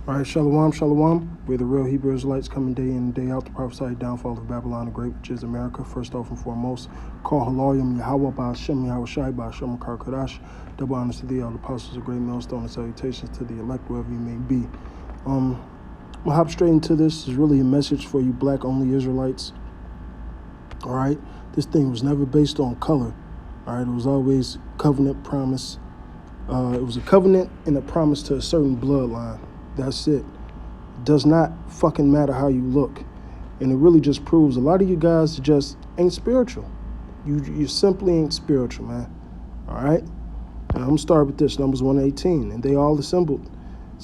All right, shalom, shalom. We're the real Hebrew Israelites coming day in and day out to prophesy downfall of Babylon the Great, which is America. First off and foremost, call Haloyim Yahweh Ba'Shem Yahweh Shai Ba'Shem Makar Kodash. Double honors to thee, all the apostles of great millstone, and salutations to the elect wherever you may be. I'm gonna hop straight into this. It's really a message for you black-only Israelites. All right, this thing was never based on color. All right, it was always covenant promise. It was a covenant and a promise to a certain bloodline. That's it. It does not fucking matter how you look. And it really just proves a lot of you guys just ain't spiritual. You simply ain't spiritual, man. All right? And I'm going to start with this, Numbers 1:18. And they all assembled.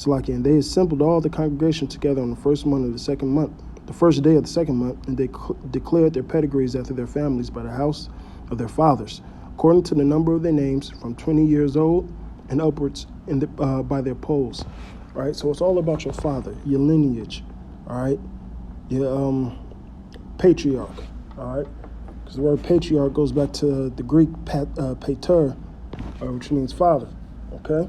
And they assembled all the congregation together on the first month of the second month, the first day of the second month, and they declared their pedigrees after their families by the house of their fathers, according to the number of their names, from 20 years old and upwards by their polls. All right, so it's all about your father, your lineage, all right, your patriarch, all right, because the word patriarch goes back to the Greek pater, which means father, okay?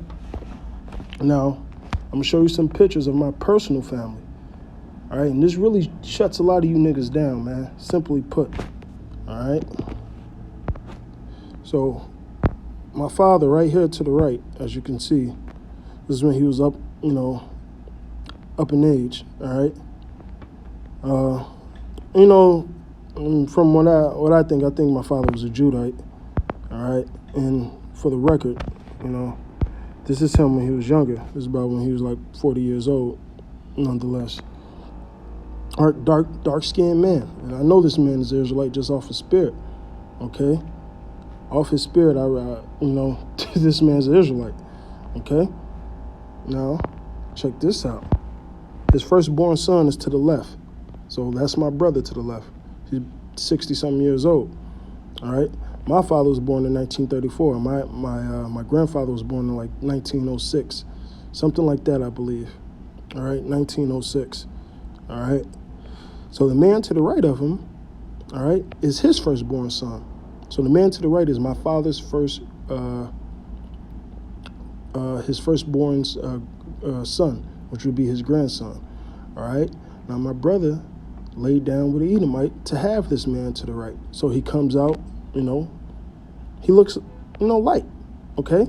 Now, I'm going to show you some pictures of my personal family, all right, and this really shuts a lot of you niggas down, man, simply put, all right? So, my father right here to the right, as you can see, this is when he was up in age, all right? From what I think my father was a Judite, all right? And for the record, this is him when he was younger. This is about when he was like 40 years old, nonetheless. Dark-skinned man. And I know this man is Israelite just off his spirit, okay? Off his spirit, this man's an Israelite, okay? Now, check this out. His firstborn son is to the left. So that's my brother to the left. He's 60-something years old. All right? My father was born in 1934. My grandfather was born in like 1906. Something like that, I believe. All right? 1906. All right? So the man to the right of him, all right, is his firstborn son. So the man to the right is my father's his firstborn's son, which would be his grandson. All right. Now my brother laid down with an Edomite to have this man to the right. So he comes out, he looks, light. Okay.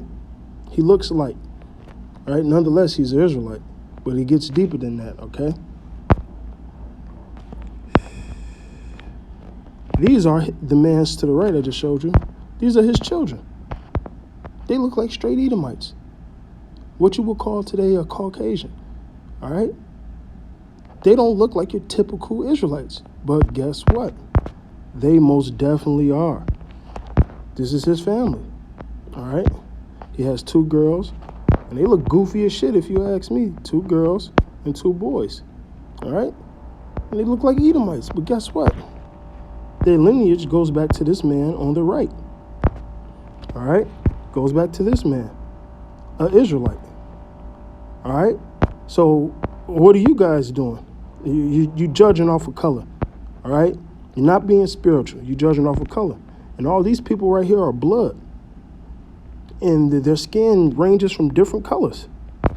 He looks light. All right. Nonetheless, he's an Israelite, but he gets deeper than that. Okay. These are the mans to the right I just showed you. These are his children. They look like straight Edomites. What you would call today a Caucasian, all right? They don't look like your typical Israelites, but guess what? They most definitely are. This is his family, all right? He has 2 girls, and they look goofy as shit if you ask me. 2 girls and 2 boys, all right? And they look like Edomites, but guess what? Their lineage goes back to this man on the right, all right? Goes back to this man, an Israelite. All right, so what are you guys doing? You judging off of color, all right? You're not being spiritual. You're judging off of color. And all these people right here are blood. And their skin ranges from different colors,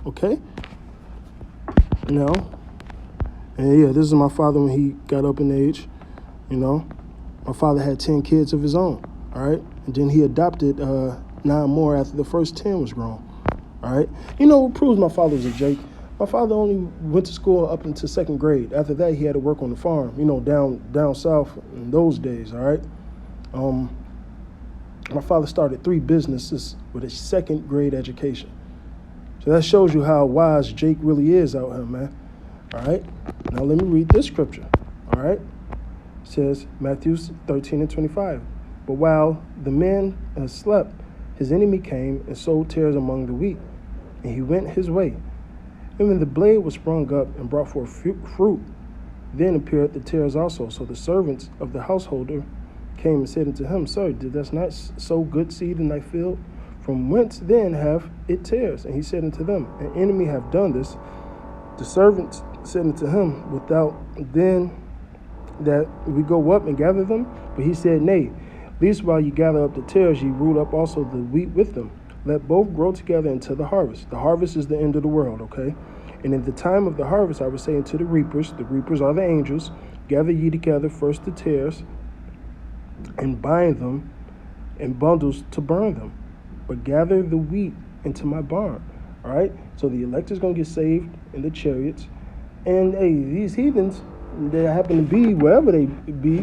okay? And yeah, this is my father when he got up in age, My father had 10 kids of his own, all right? And then he adopted 9 more after the first 10 was grown. All right. What proves my father was a Jake? My father only went to school up until 2nd grade. After that, he had to work on the farm, down south in those days. All right. My father started 3 businesses with a 2nd grade education. So that shows you how wise Jake really is out here, man. All right. Now let me read this scripture. All right. It says Matthew 13:25. But while the man slept, his enemy came and sowed tares among the wheat, and he went his way. And when the blade was sprung up and brought forth fruit, then appeared the tares also. So the servants of the householder came and said unto him, Sir, did thou not sow good seed in thy field? From whence then have it tares? And he said unto them, An enemy have done this. The servants said unto him, Without then that we go up and gather them? But he said, Nay, least while ye gather up the tares, ye root up also the wheat with them. Let both grow together until the harvest. The harvest is the end of the world, okay? And in the time of the harvest, I was saying to the reapers are the angels, gather ye together first the tares, and bind them in bundles to burn them, but gather the wheat into my barn. All right? So the elect is going to get saved in the chariots. And hey, these heathens, they happen to be wherever they be,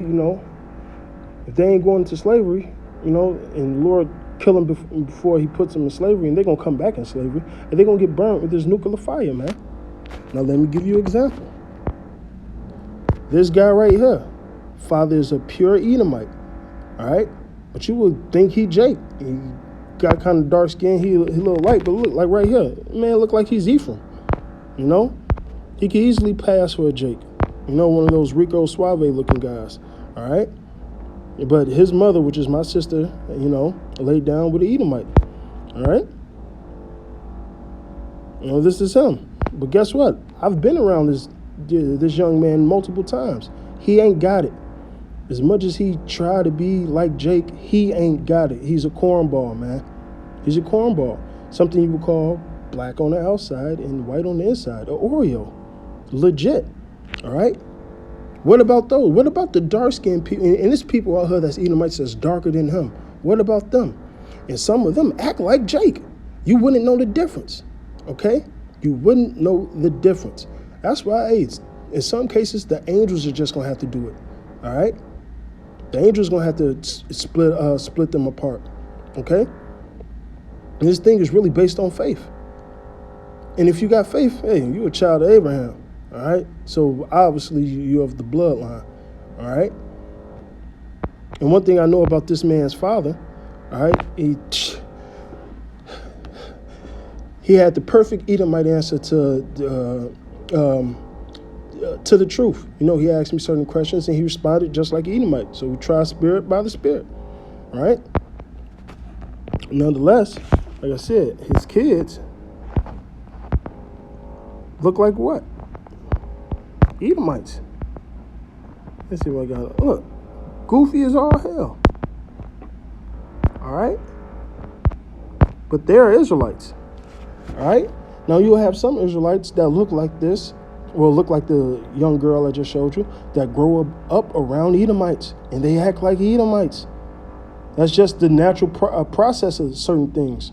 if they ain't going into slavery, and the Lord kill them before he puts them in slavery, and they're going to come back in slavery, and they're going to get burnt with this nuclear fire, man. Now, let me give you an example. This guy right here, father is a pure Edomite, all right? But you would think he Jake. He got kind of dark skin, he a little light, but look, like right here, man, look like he's Ephraim, He could easily pass for a Jake, one of those Rico Suave looking guys, all right? But his mother, which is my sister, laid down with an Edomite, all right? This is him. But guess what? I've been around this young man multiple times. He ain't got it. As much as he tried to be like Jake, he ain't got it. He's a cornball, man. He's a cornball. Something you would call black on the outside and white on the inside, or Oreo. Legit, all right? What about those? What about the dark-skinned people? And there's people out here that's Edomites that's darker than him. What about them? And some of them act like Jake. You wouldn't know the difference, okay? You wouldn't know the difference. That's why, in some cases, the angels are just going to have to do it, all right? The angels going to have to split them apart, okay? And this thing is really based on faith. And if you got faith, you're a child of Abraham. All right, so obviously you have the bloodline, all right? And one thing I know about this man's father, all right, he had the perfect Edomite answer to the truth. He asked me certain questions and he responded just like Edomite. So we try spirit by the spirit, all right? Nonetheless, like I said, his kids look like what? Edomites. Let's see what I got. Look, goofy as all hell. All right? But they're Israelites. All right? Now, you'll have some Israelites that look like this, or look like the young girl I just showed you, that grow up around Edomites, and they act like Edomites. That's just the natural process of certain things.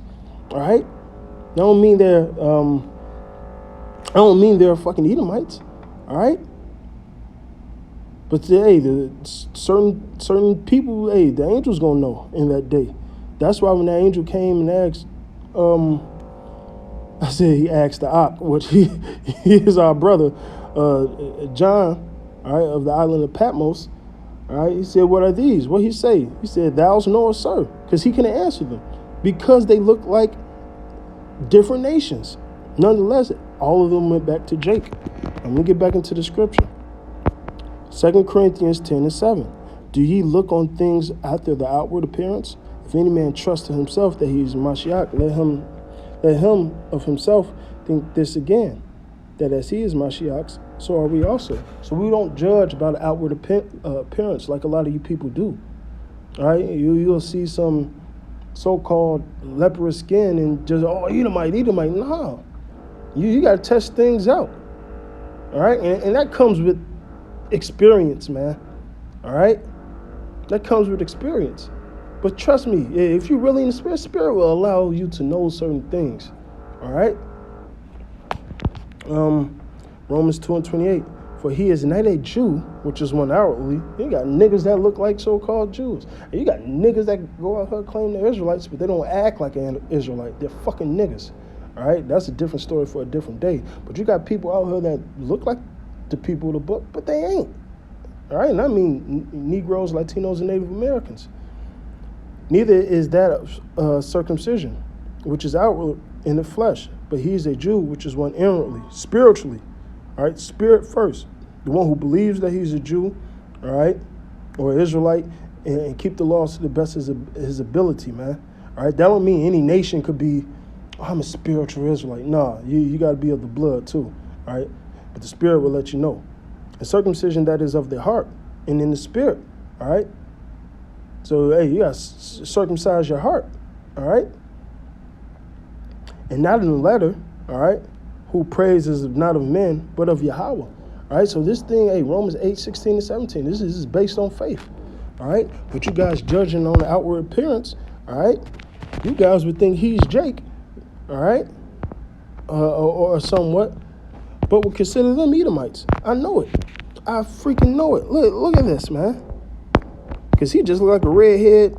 All right? I don't mean they're fucking Edomites. All right, but the certain people, the angel's gonna know in that day. That's why when that angel came and asked, I said he asked the Ak, which he is our brother, John, all right, of the island of Patmos. All right, he said, "What are these?" What he say? He said, "Thou knowest, sir," because he couldn't answer them because they look like different nations. Nonetheless, all of them went back to Jake. I'm going to get back into the scripture. 2 Corinthians 10:7. Do ye look on things after the outward appearance? If any man trust in himself that he is Mashiach, let him of himself think this again, that as he is Mashiach, so are we also. So we don't judge by the outward appearance like a lot of you people do. All right? You'll see some so-called leprous skin and just, Edomite. No. You got to test things out, all right? And that comes with experience, man, all right? That comes with experience. But trust me, if you're really in the spirit will allow you to know certain things, all right? Romans 2:28, for he is not a Jew, which is one outwardly. You got niggas that look like so-called Jews. And you got niggas that go out here claim they're Israelites, but they don't act like an Israelite. They're fucking niggas. All right, that's a different story for a different day. But you got people out here that look like the people of the book, but they ain't. All right, and I mean Negroes, Latinos, and Native Americans. Neither is that circumcision, which is outward in the flesh, but he is a Jew, which is one inwardly, spiritually. All right, spirit first. The one who believes that he's a Jew, all right, or Israelite, and keep the laws to the best of his ability, man. All right, that don't mean any nation could be, I'm a spiritual Israelite. Nah, you got to be of the blood too, all right? But the spirit will let you know. And circumcision that is of the heart and in the spirit, all right? So, you got to circumcise your heart, all right? And not in the letter, all right? who praises not of men, but of Yahweh. All right, so this thing, hey, Romans 8:16-17, this is based on faith. All right, but you guys judging on the outward appearance, all right, you guys would think he's Jake, all right, or somewhat, but would consider them Edomites. I know it. I freaking know it. Look at this, man. Because he just looked like a redhead,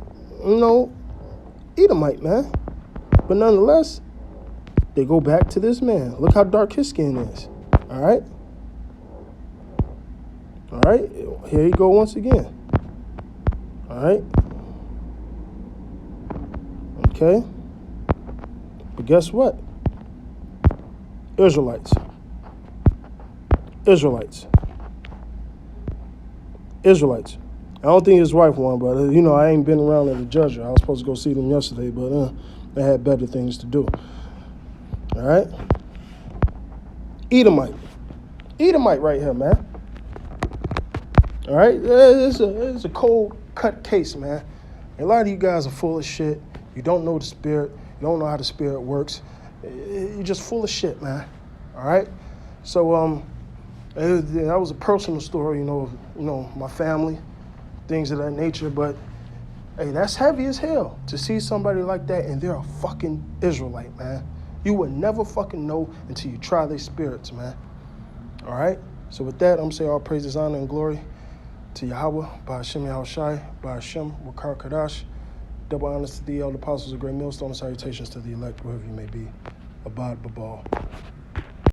Edomite, man. But nonetheless, they go back to this man. Look how dark his skin is. All right? All right? Here you go once again. All right? Okay? But guess what? Israelites. I don't think his wife won, but, I ain't been around as a judge. I was supposed to go see them yesterday, but they had better things to do. All right? Edomite right here, man. All right? It's a cold-cut case, man. A lot of you guys are full of shit. You don't know the spirit. You don't know how the spirit works. You're just full of shit, man. All right? So, that was a personal story, my family, things of that nature. But, hey, that's heavy as hell to see somebody like that, and they're a fucking Israelite, man. You would never fucking know until you try their spirits, man. All right? So with that, I'm going to say all praises, honor, and glory to Yahweh, by Hashem Yahushai, by Hashem Wakar Kadash. Double honors to the elder apostles of Great Millstone, and salutations to the elect, wherever you may be. Abad Babal.